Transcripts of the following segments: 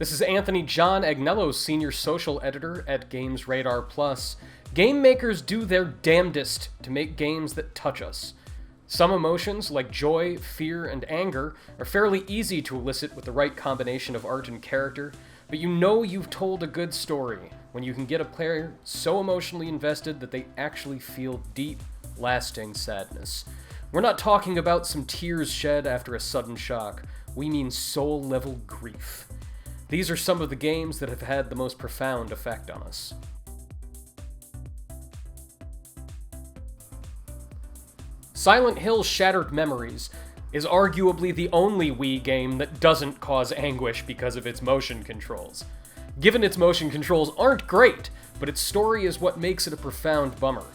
This is Anthony John Agnello, Senior Social Editor at Games Radar Plus. Game makers do their damnedest to make games that touch us. Some emotions, like joy, fear, and anger, are fairly easy to elicit with the right combination of art and character, but you know you've told a good story when you can get a player so emotionally invested that they actually feel deep, lasting sadness. We're not talking about some tears shed after a sudden shock. We mean soul-level grief. These are some of the games that have had the most profound effect on us. Silent Hill Shattered Memories is arguably the only Wii game that doesn't cause anguish because of its motion controls. Given its motion controls aren't great, but its story is what makes it a profound bummer.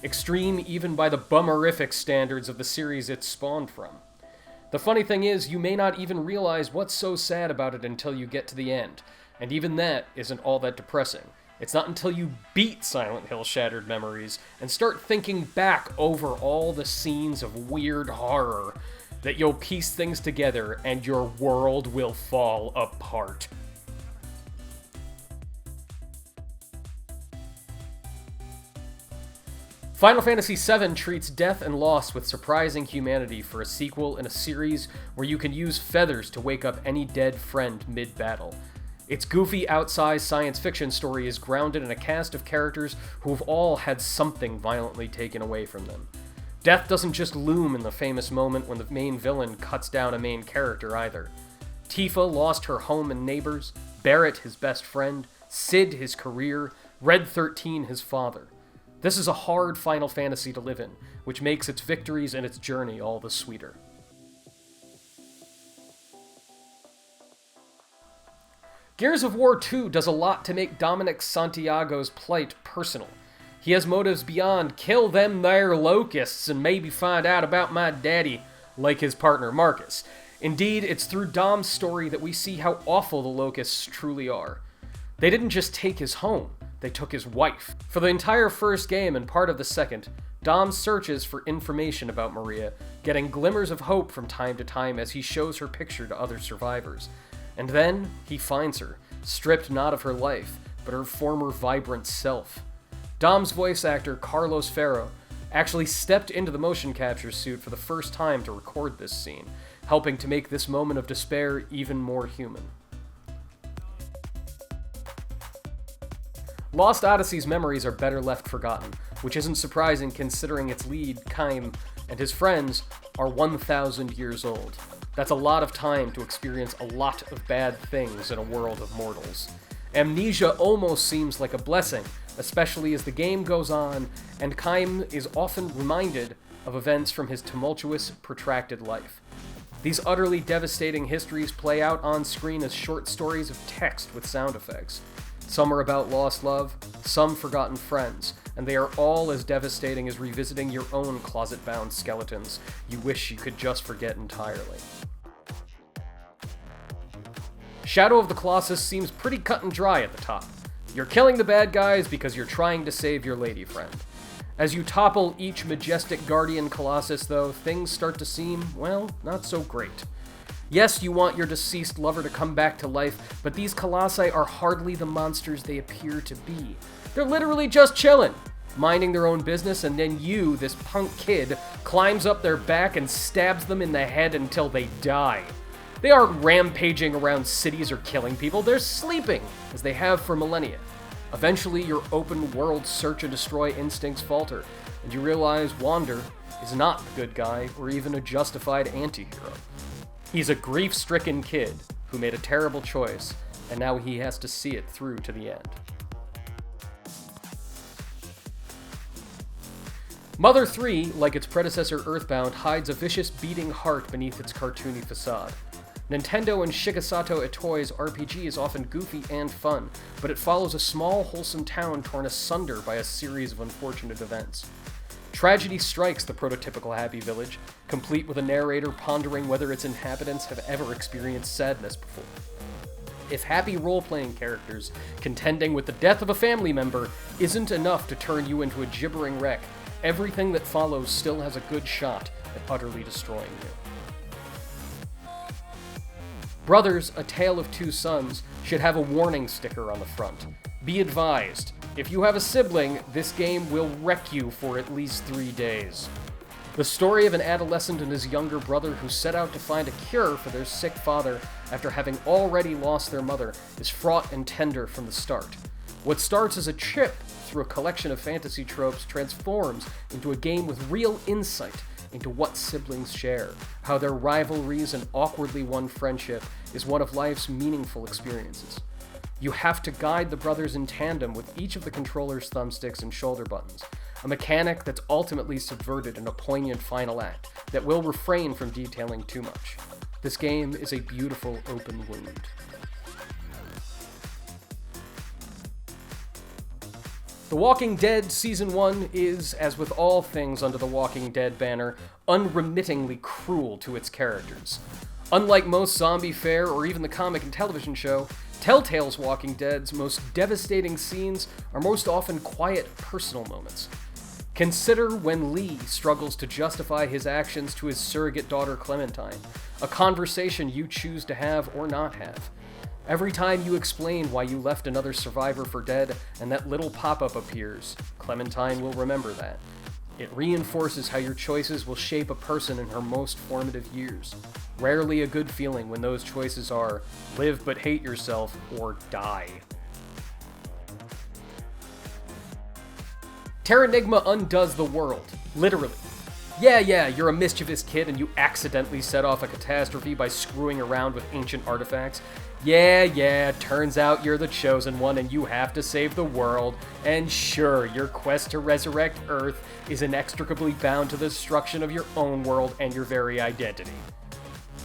Extreme even by the bummerific standards of the series it spawned from. The funny thing is, you may not even realize what's so sad about it until you get to the end, and even that isn't all that depressing. It's not until you beat Silent Hill Shattered Memories and start thinking back over all the scenes of weird horror that you'll piece things together and your world will fall apart. Final Fantasy VII treats death and loss with surprising humanity for a sequel in a series where you can use feathers to wake up any dead friend mid-battle. Its goofy, outsized science fiction story is grounded in a cast of characters who have all had something violently taken away from them. Death doesn't just loom in the famous moment when the main villain cuts down a main character either. Tifa lost her home and neighbors, Barrett his best friend, Sid his career, Red 13 his father. This is a hard Final Fantasy to live in, which makes its victories and its journey all the sweeter. Gears of War 2 does a lot to make Dominic Santiago's plight personal. He has motives beyond kill them there locusts and maybe find out about my daddy, like his partner Marcus. Indeed, it's through Dom's story that we see how awful the locusts truly are. They didn't just take his home, they took his wife. For the entire first game and part of the second, Dom searches for information about Maria, getting glimmers of hope from time to time as he shows her picture to other survivors. And then, he finds her, stripped not of her life, but her former vibrant self. Dom's voice actor, Carlos Ferro, actually stepped into the motion capture suit for the first time to record this scene, helping to make this moment of despair even more human. Lost Odyssey's memories are better left forgotten, which isn't surprising considering its lead, Kaim, and his friends are 1,000 years old. That's a lot of time to experience a lot of bad things in a world of mortals. Amnesia almost seems like a blessing, especially as the game goes on, and Kaim is often reminded of events from his tumultuous, protracted life. These utterly devastating histories play out on screen as short stories of text with sound effects. Some are about lost love, some forgotten friends, and they are all as devastating as revisiting your own closet-bound skeletons you wish you could just forget entirely. Shadow of the Colossus seems pretty cut and dry at the top. You're killing the bad guys because you're trying to save your lady friend. As you topple each majestic guardian Colossus, though, things start to seem, well, not so great. Yes, you want your deceased lover to come back to life, but these colossi are hardly the monsters they appear to be. They're literally just chilling, minding their own business, and then you, this punk kid, climbs up their back and stabs them in the head until they die. They aren't rampaging around cities or killing people, they're sleeping, as they have for millennia. Eventually, your open-world search and destroy instincts falter, and you realize Wander is not the good guy or even a justified anti-hero. He's a grief-stricken kid who made a terrible choice, and now he has to see it through to the end. Mother 3, like its predecessor Earthbound, hides a vicious beating heart beneath its cartoony facade. Nintendo and Shigesato Itoi's RPG is often goofy and fun, but it follows a small, wholesome town torn asunder by a series of unfortunate events. Tragedy strikes the prototypical happy village, complete with a narrator pondering whether its inhabitants have ever experienced sadness before. If happy role-playing characters contending with the death of a family member isn't enough to turn you into a gibbering wreck, everything that follows still has a good shot at utterly destroying you. Brothers, A Tale of Two Sons should have a warning sticker on the front. Be advised, if you have a sibling, this game will wreck you for at least 3 days. The story of an adolescent and his younger brother who set out to find a cure for their sick father after having already lost their mother is fraught and tender from the start. What starts as a trip through a collection of fantasy tropes transforms into a game with real insight into what siblings share, how their rivalries and awkwardly won friendship is one of life's meaningful experiences. You have to guide the brothers in tandem with each of the controller's thumbsticks and shoulder buttons, a mechanic that's ultimately subverted in a poignant final act that will refrain from detailing too much. This game is a beautiful open wound. The Walking Dead Season 1 is, as with all things under the Walking Dead banner, unremittingly cruel to its characters. Unlike most zombie fare or even the comic and television show, Telltale's Walking Dead's most devastating scenes are most often quiet, personal moments. Consider when Lee struggles to justify his actions to his surrogate daughter Clementine, a conversation you choose to have or not have. Every time you explain why you left another survivor for dead and that little pop-up appears, Clementine will remember that. It reinforces how your choices will shape a person in her most formative years. Rarely a good feeling when those choices are live but hate yourself or die. TERRANIGMA undoes the world, literally. Yeah, you're a mischievous kid and you accidentally set off a catastrophe by screwing around with ancient artifacts. Yeah, turns out you're the chosen one and you have to save the world. And sure, your quest to resurrect Earth is inextricably bound to the destruction of your own world and your very identity.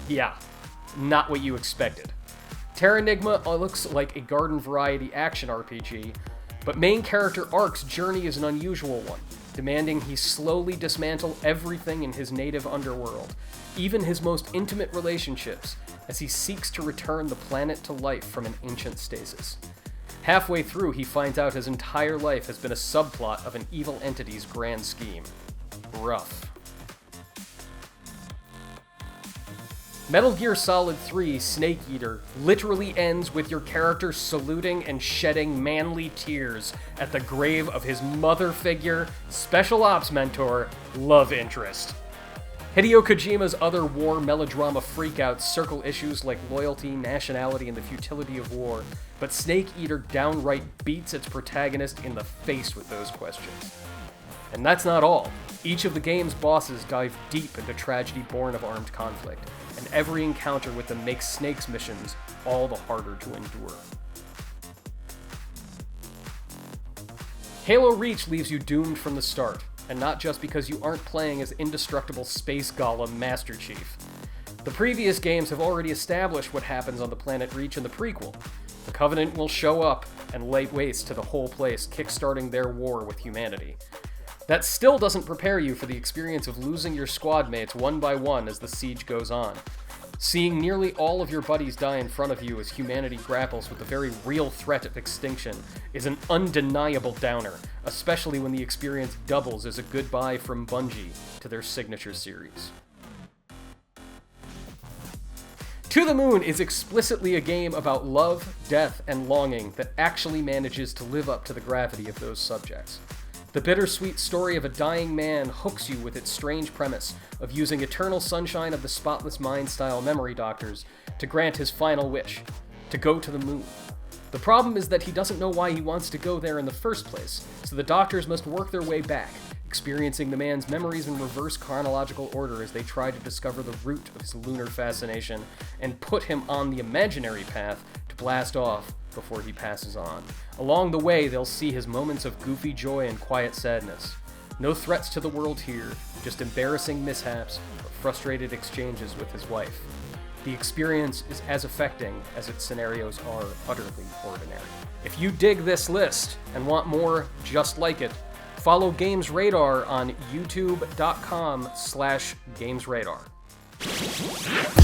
Yeah, not what you expected. TERRANIGMA looks like a garden variety action RPG, but main character Ark's journey is an unusual one, demanding he slowly dismantle everything in his native underworld, even his most intimate relationships, as he seeks to return the planet to life from an ancient stasis. Halfway through, he finds out his entire life has been a subplot of an evil entity's grand scheme. Rough. Metal Gear Solid 3 Snake Eater literally ends with your character saluting and shedding manly tears at the grave of his mother figure, special ops mentor, love interest. Hideo Kojima's other war melodrama freakouts circle issues like loyalty, nationality, and the futility of war, but Snake Eater downright beats its protagonist in the face with those questions. And that's not all. Each of the game's bosses dive deep into tragedy born of armed conflict, and every encounter with them makes Snake's missions all the harder to endure. Halo Reach leaves you doomed from the start, and not just because you aren't playing as indestructible space golem Master Chief. The previous games have already established what happens on the planet Reach in the prequel. The Covenant will show up and lay waste to the whole place, kickstarting their war with humanity. That still doesn't prepare you for the experience of losing your squad mates one by one as the siege goes on. Seeing nearly all of your buddies die in front of you as humanity grapples with the very real threat of extinction is an undeniable downer, especially when the experience doubles as a goodbye from Bungie to their signature series. To the Moon is explicitly a game about love, death, and longing that actually manages to live up to the gravity of those subjects. The bittersweet story of a dying man hooks you with its strange premise of using Eternal Sunshine of the Spotless Mind style memory doctors to grant his final wish, to go to the moon. The problem is that he doesn't know why he wants to go there in the first place, so the doctors must work their way back, experiencing the man's memories in reverse chronological order as they try to discover the root of his lunar fascination and put him on the imaginary path to blast off before he passes on. Along the way, they'll see his moments of goofy joy and quiet sadness. No threats to the world here, just embarrassing mishaps or frustrated exchanges with his wife. The experience is as affecting as its scenarios are utterly ordinary. If you dig this list and want more just like it, follow Games Radar on youtube.com/gamesradar.